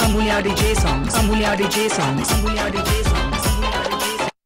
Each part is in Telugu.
Ambulia DJ songs, Ambulia DJ songs, Ambulia DJ songs, Ambulia DJ songs.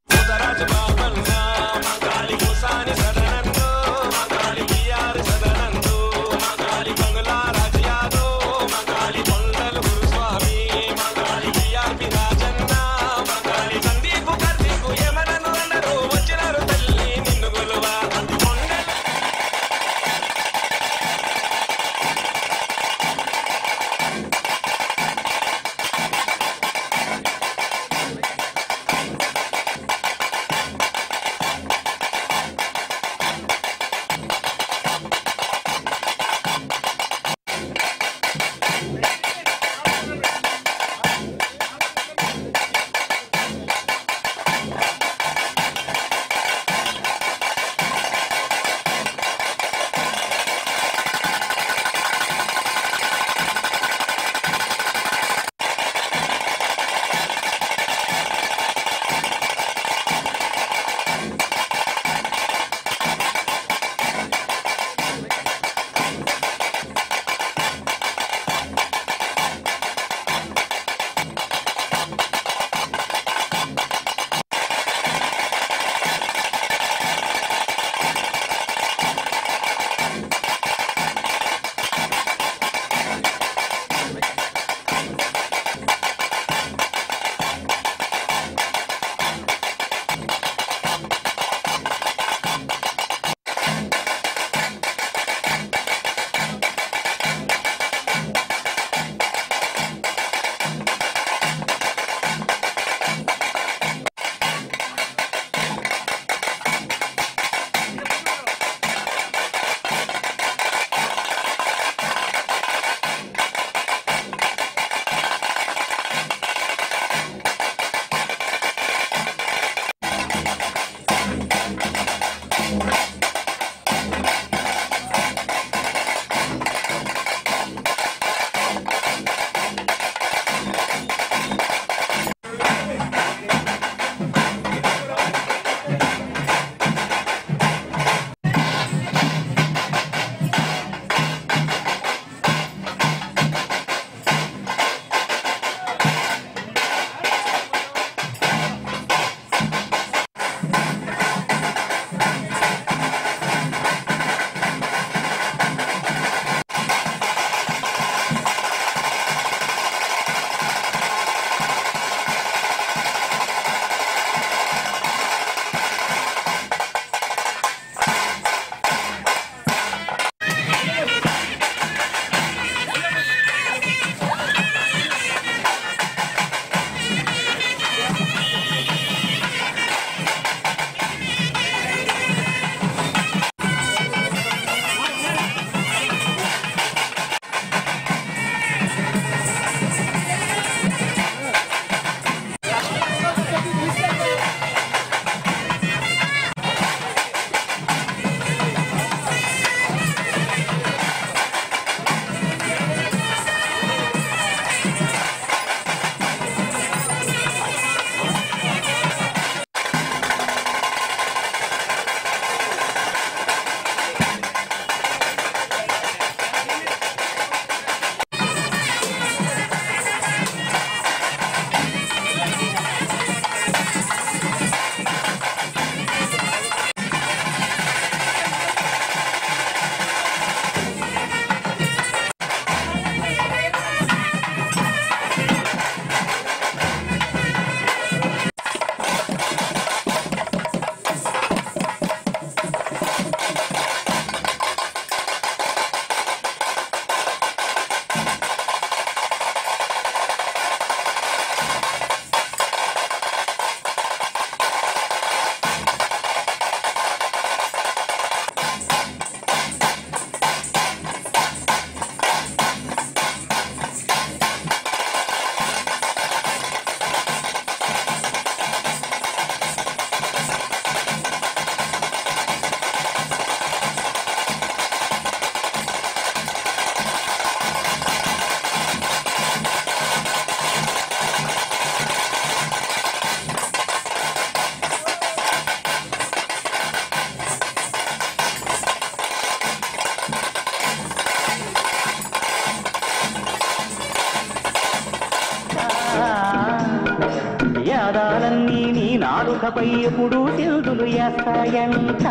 నాలుకపై ఎప్పుడు తిరుగులు వేస్తాయంట.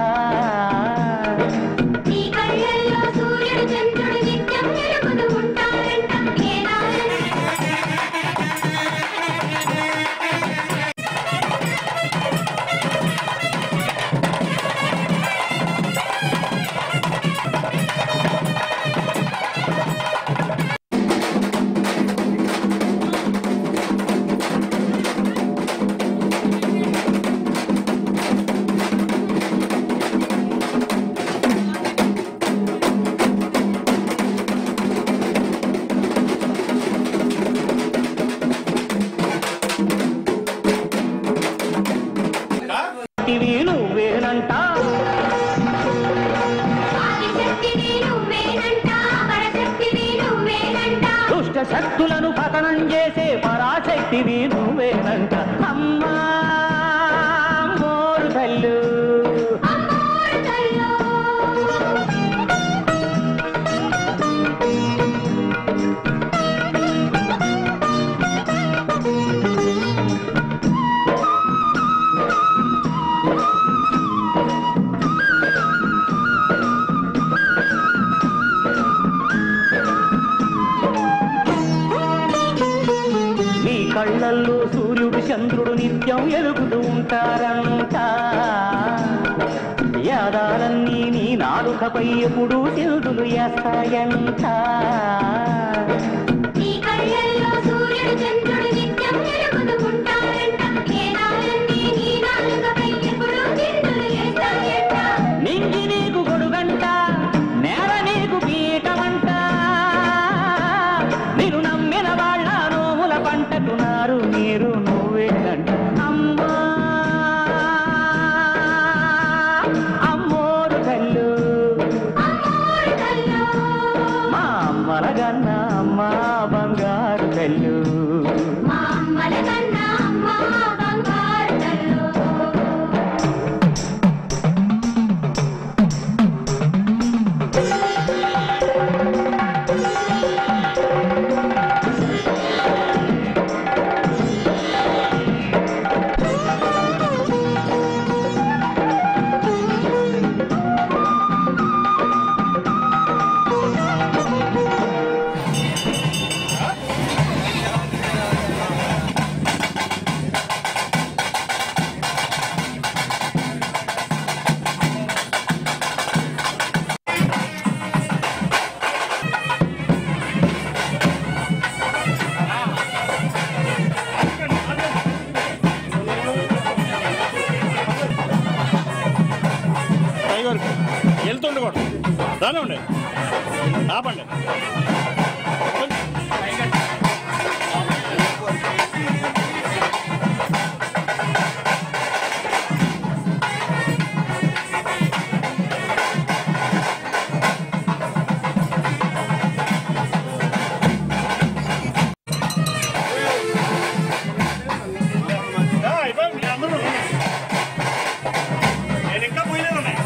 నువ్వేనంట దుష్ట శక్తులను పతనం చేసే పరాశక్తివి నువ్వేనంట. అమ్మా మోరు తల్లు కళ్ళల్లో సూర్యుడు చంద్రుడు నిత్యం ఎలుగుతూ ఉంటారంట. యాదాలన్నీ నీ నాలుకపై ఎప్పుడు తిరుగులు వేస్తాయంట. నింగి నీకు గొడుగంట, నేల నీకు పీఠమంట. నేను నమ్మిన వాళ్ళ నోముల పంటకున్నారు మీరు నువ్వేనంట. అమ్మా అమ్మోరు కళ్ళు మా అమ్మలగన్న అమ్మ బంగారు కళ్ళు. వెళ్తుండకూడదు దానే ఉండే ఆపండి. నేను ఇంకా పోయినా ఉన్నాయి.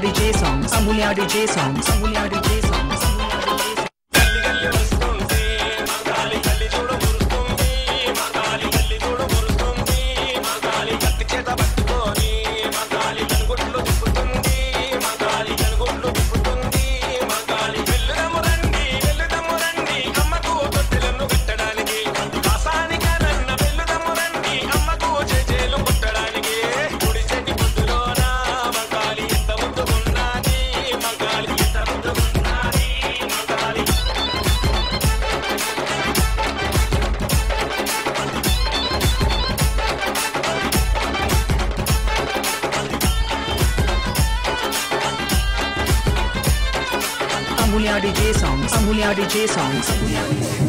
DJ songs, Amulya DJ songs, Amulya DJ songs, Amulya DJ songs. Amulya DJ songs, Amulya DJ songs, Amulya DJ songs.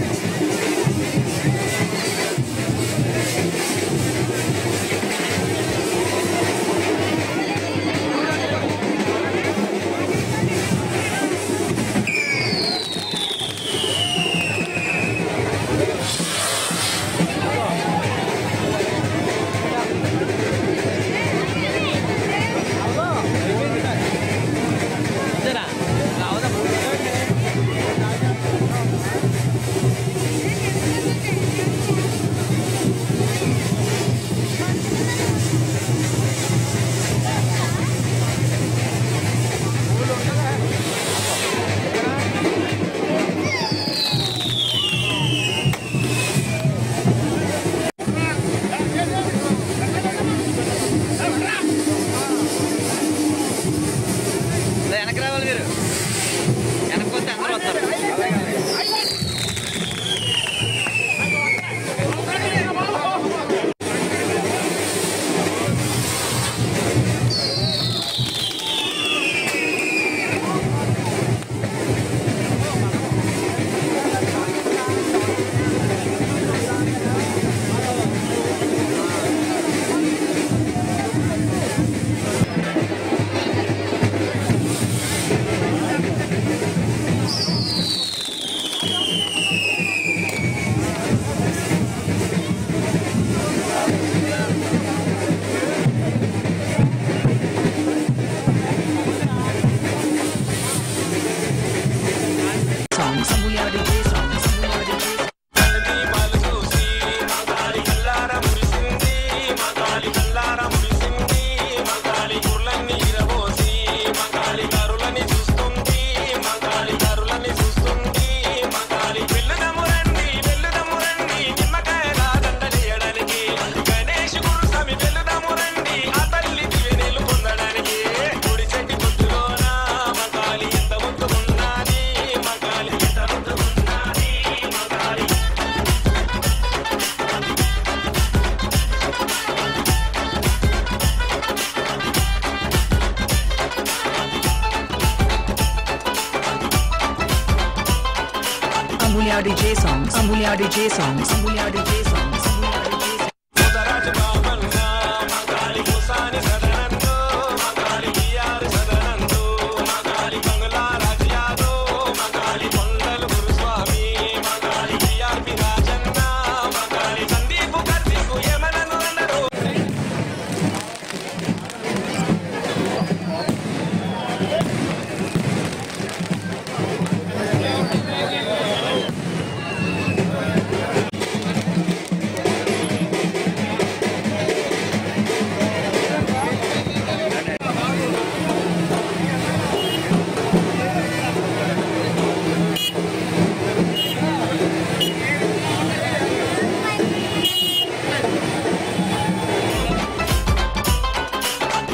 Amulya DJ songs, Amulya DJ songs, Amulya DJ songs, Amulya DJ songs.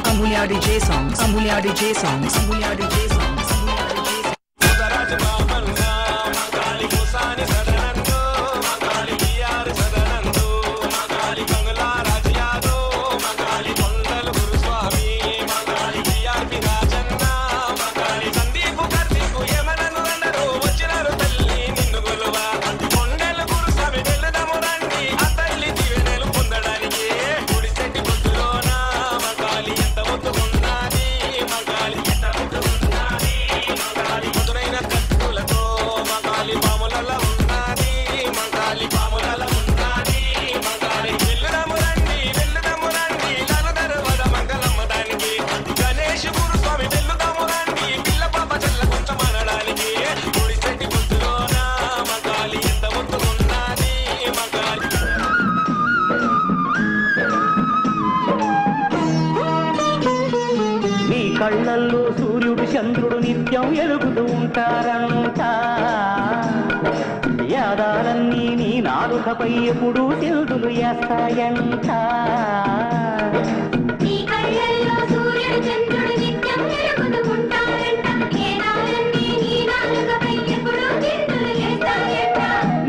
Amulya DJ songs, Amulya DJ songs, Amulya DJ songs, Amulya DJ songs. Makaali కళ్ళల్లో సూర్యుడు చంద్రుడు నిత్యం ఎలుగుతూ ఉంటారంట యాదాలన్నీ నీ నాలుకపై ఎప్పుడు తిరుగులు వేస్తాయంట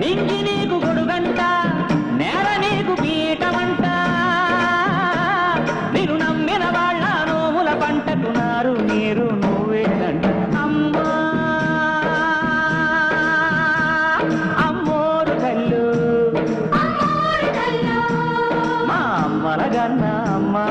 నింగి నీకు గొడుగంట నేల నీకు పీఠమంట నేను నమ్మిన వాళ్ళ నోముల పంటకున్నారు నీరు నువ్వేనంట అమ్మా అమ్మోరు కళ్ళు మా అమ్మల గన్న అమ్మా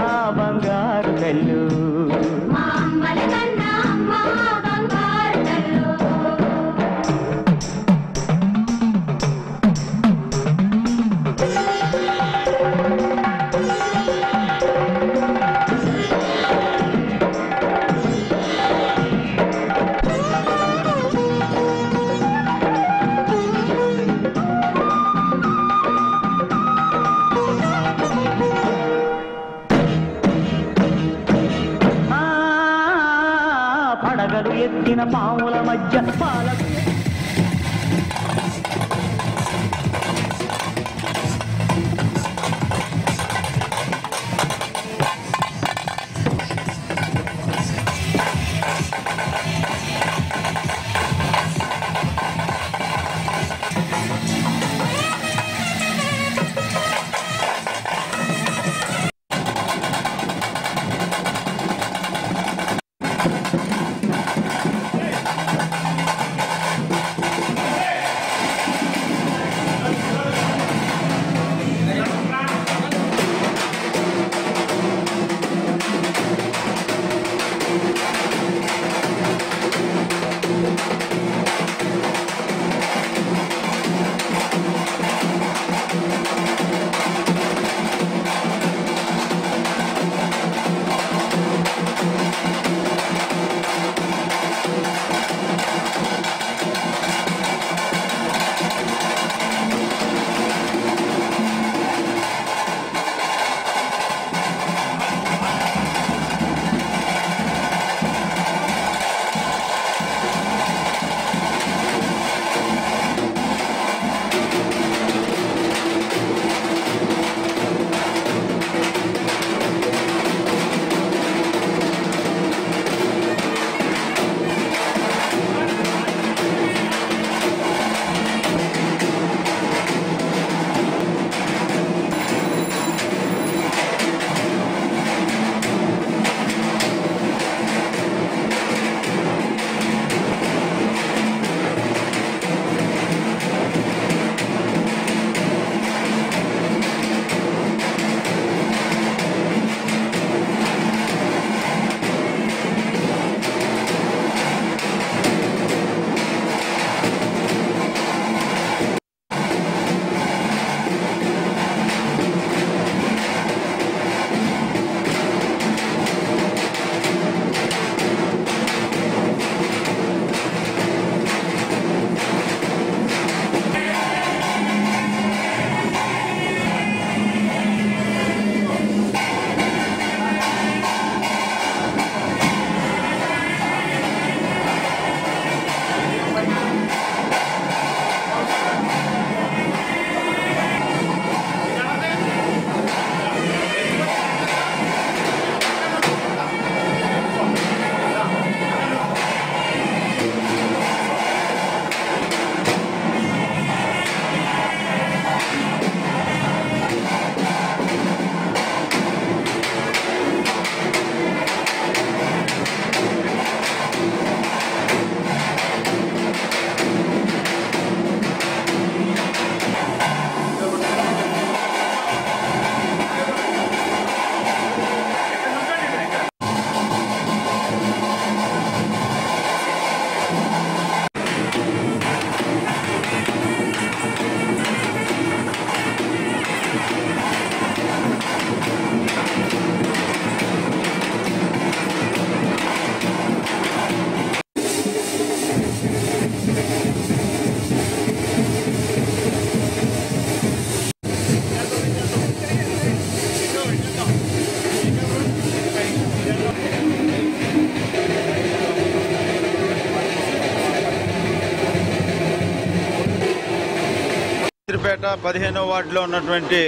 సవిత్రిపేట 15వ వార్డులో ఉన్నటువంటి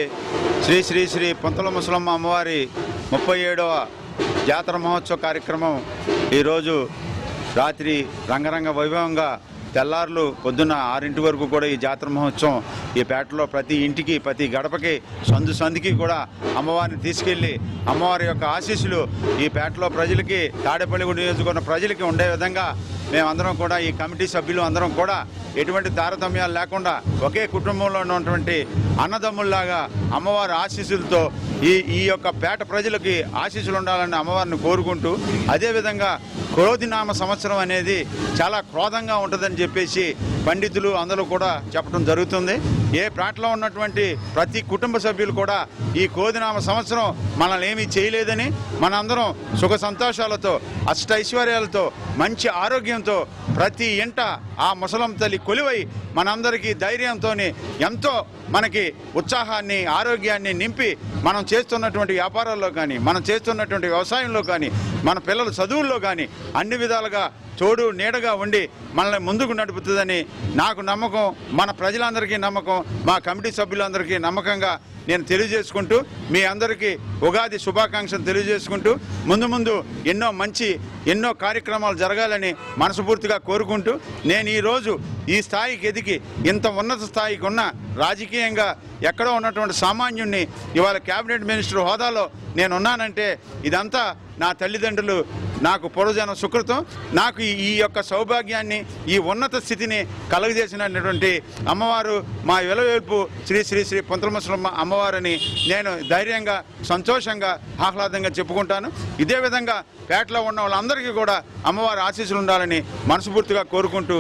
శ్రీ శ్రీ శ్రీ పొంతల ముసలమ్మ అమ్మవారి 37వ జాతర మహోత్సవ కార్యక్రమం ఈరోజు రాత్రి రంగరంగ వైభవంగా తెల్లారులు పొద్దున్న 6 వరకు కూడా ఈ జాతర మహోత్సవం ఈ పేటలో ప్రతి ఇంటికి ప్రతి గడపకి సందుకి కూడా అమ్మవారిని తీసుకెళ్ళి అమ్మవారి యొక్క ఆశీస్సులు ఈ పేటలో ప్రజలకి తాడేపల్లిగూడెం నియోజకవర్గ ప్రజలకి ఉండే విధంగా మేమందరం కూడా ఈ కమిటీ సభ్యులు అందరం కూడా ఎటువంటి తారతమ్యాలు లేకుండా ఒకే కుటుంబంలో ఉన్నటువంటి అన్నదమ్ముల్లాగా అమ్మవారి ఆశీస్సులతో ఈ యొక్క పేట ప్రజలకి ఆశీస్సులు ఉండాలని అమ్మవారిని కోరుకుంటూ అదేవిధంగా క్రోధినామ సంవత్సరం అనేది చాలా క్రోధంగా ఉంటుందని చెప్పేసి పండితులు అందరూ కూడా చెప్పడం జరుగుతుంది. ఏ పేటలో ఉన్నటువంటి ప్రతి కుటుంబ సభ్యులు కూడా ఈ క్రోధినామ సంవత్సరం మనల్ని ఏమీ చేయలేదని మనందరం సుఖ సంతోషాలతో అష్టైశ్వర్యాలతో మంచి ఆరోగ్యంతో ప్రతి ఇంట ఆ ముసలం తల్లి కొలువై మనందరికీ ధైర్యంతో ఎంతో మనకి ఉత్సాహాన్ని ఆరోగ్యాన్ని నింపి మనం చేస్తున్నటువంటి వ్యాపారాల్లో కానీ మనం చేస్తున్నటువంటి వ్యవసాయంలో కానీ మన పిల్లల చదువుల్లో కానీ అన్ని విధాలుగా తోడు నీడగా ఉండి మనల్ని ముందుకు నడుపుతుందని నాకు నమ్మకం, మన ప్రజలందరికీ నమ్మకం, మా కమిటీ సభ్యులందరికీ నమ్మకంగా నేను తెలియజేసుకుంటూ మీ అందరికీ ఉగాది శుభాకాంక్షలు తెలియజేసుకుంటూ ముందు ఎన్నో కార్యక్రమాలు జరగాలని మనస్ఫూర్తిగా కోరుకుంటూ నేను ఈరోజు ఈ స్థాయికి ఎదిగి ఇంత ఉన్నత స్థాయికి ఉన్న రాజకీయంగా ఎక్కడో ఉన్నటువంటి సామాన్యుణ్ణి ఇవాళ క్యాబినెట్ మినిస్టర్ హోదాలో నేనున్నానంటే ఇదంతా నా తల్లిదండ్రులు నాకు పూర్వజన్మ సుకృతం, నాకు ఈ యొక్క సౌభాగ్యాన్ని ఈ ఉన్నత స్థితిని కలుగజేసినటువంటి అమ్మవారు మా వెలవేల్పు శ్రీ శ్రీ శ్రీ పొంతల ముసలమ్మ అమ్మవారిని నేను ధైర్యంగా సంతోషంగా ఆహ్లాదంగా చెప్పుకుంటాను. ఇదే విధంగా పేటలో ఉన్న వాళ్ళందరికీ కూడా అమ్మవారి ఆశీస్సులు ఉండాలని మనస్ఫూర్తిగా కోరుకుంటూ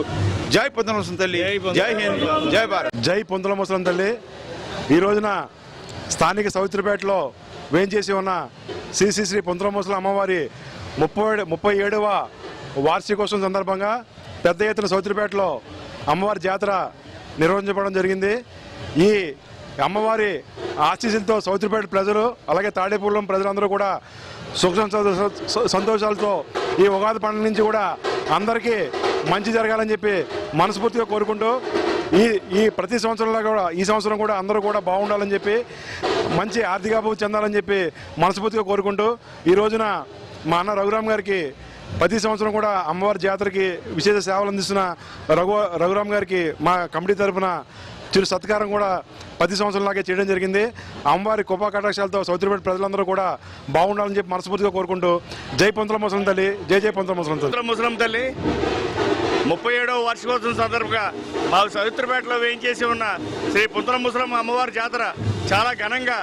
జై పొంతల ముసలం తల్లి, జై హింద్, జై భారత్. జై పొంతల ముసలం తల్లి. ఈ రోజున స్థానిక సవిత్రిపేటలో వేంచేసి ఉన్న శ్రీ శ్రీ శ్రీ పొంతల ముసలం అమ్మవారి 37వ వార్షికోత్సవం సందర్భంగా పెద్ద ఎత్తున సవిత్రిపేటలో అమ్మవారి జాతర నిర్వహించబడడం జరిగింది. ఈ అమ్మవారి ఆశీస్సులతో సవిత్రిపేట ప్రజలు అలాగే తాడేపల్లిగూడెం ప్రజలందరూ కూడా సుఖ సంతోషాలతో ఈ ఉగాది పండుగ నుంచి కూడా అందరికీ మంచి జరగాలని చెప్పి మనస్ఫూర్తిగా కోరుకుంటూ ఈ ప్రతి సంవత్సరంలో కూడా ఈ సంవత్సరం కూడా అందరూ కూడా బాగుండాలని చెప్పి మంచి ఆర్థికాభివృద్ధి చెందాలని చెప్పి మనస్ఫూర్తిగా కోరుకుంటూ ఈ రోజున మా అన్న రఘురామ్ గారికి ప్రతి సంవత్సరం కూడా అమ్మవారి జాతరకి విశేష సేవలు అందిస్తున్న రఘురామ్ గారికి మా కమిటీ తరఫున చిరు సత్కారం కూడా ప్రతి సంవత్సరంలాగే చేయడం జరిగింది. అమ్మవారి కృపా కటాక్షాలతో సౌత్రిపేట ప్రజలందరూ కూడా బాగుండాలని చెప్పి మనస్ఫూర్తిగా కోరుకుంటూ జై పొంతల ముసలం తల్లి, జై జై పొంతల ముసలం తల్లి. ముసలం తల్లి 37వ వార్షికోత్సవం సందర్భంగా మా సవిత్రిపేటలో వేయించేసి ఉన్న శ్రీ పొంతల ముసలం అమ్మవారి జాతర చాలా ఘనంగా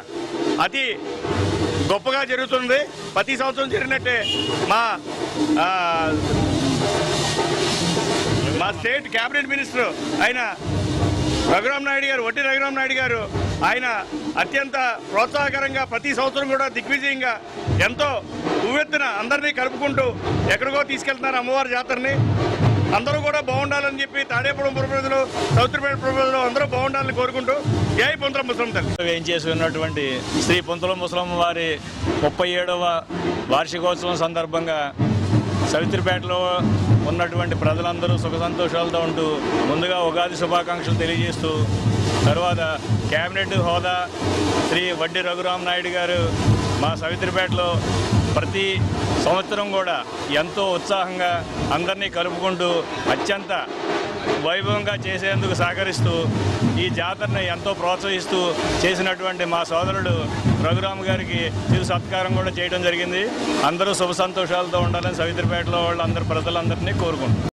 అతి గొప్పగా జరుగుతుంది. ప్రతి సంవత్సరం జరిగినట్టే మా స్టేట్ క్యాబినెట్ మినిస్టర్ అయిన రఘురామ్ నాయుడు గారు, వడ్డీ రఘురామ్ నాయుడు గారు ఆయన అత్యంత ప్రోత్సాహకరంగా ప్రతి సంవత్సరం కూడా దిగ్విజయంగా ఎంతో ఉవ్వెత్తున అందరినీ కలుపుకుంటూ ఎక్కడికో తీసుకెళ్తున్నారు అమ్మవారి జాతరని. అందరూ కూడా బాగుండాలని చెప్పి తాడేపల్లిగూడెం ప్రజలు, సవిత్రిపేట ప్రజలు అందరూ బాగుండాలని కోరుకుంటూ జై పొంతల ముసలం తల్లి. ఏం చేసి ఉన్నటువంటి శ్రీ పొంతల ముసలం వారి 37వ వార్షికోత్సవం సందర్భంగా సవిత్రిపేటలో ఉన్నటువంటి ప్రజలందరూ సుఖ సంతోషాలతో ఉంటూ ముందుగా ఉగాది శుభాకాంక్షలు తెలియజేస్తూ తర్వాత క్యాబినెట్ హోదా శ్రీ వడ్డీ రఘురామ్ నాయుడు గారు మా సవిత్రిపేటలో ప్రతి సంవత్సరం కూడా ఎంతో ఉత్సాహంగా అందరినీ కలుపుకుంటూ అత్యంత వైభవంగా చేసేందుకు సహకరిస్తూ ఈ జాతరని ఎంతో ప్రోత్సహిస్తూ చేసినటువంటి మా సోదరుడు రఘురామ్ గారికి చిరు సత్కారం కూడా చేయడం జరిగింది. అందరూ శుభ సంతోషాలతో ఉండాలని సవిత్రిపేటలో వాళ్ళందరూ ప్రజలందరినీ కోరుకుంటున్నారు.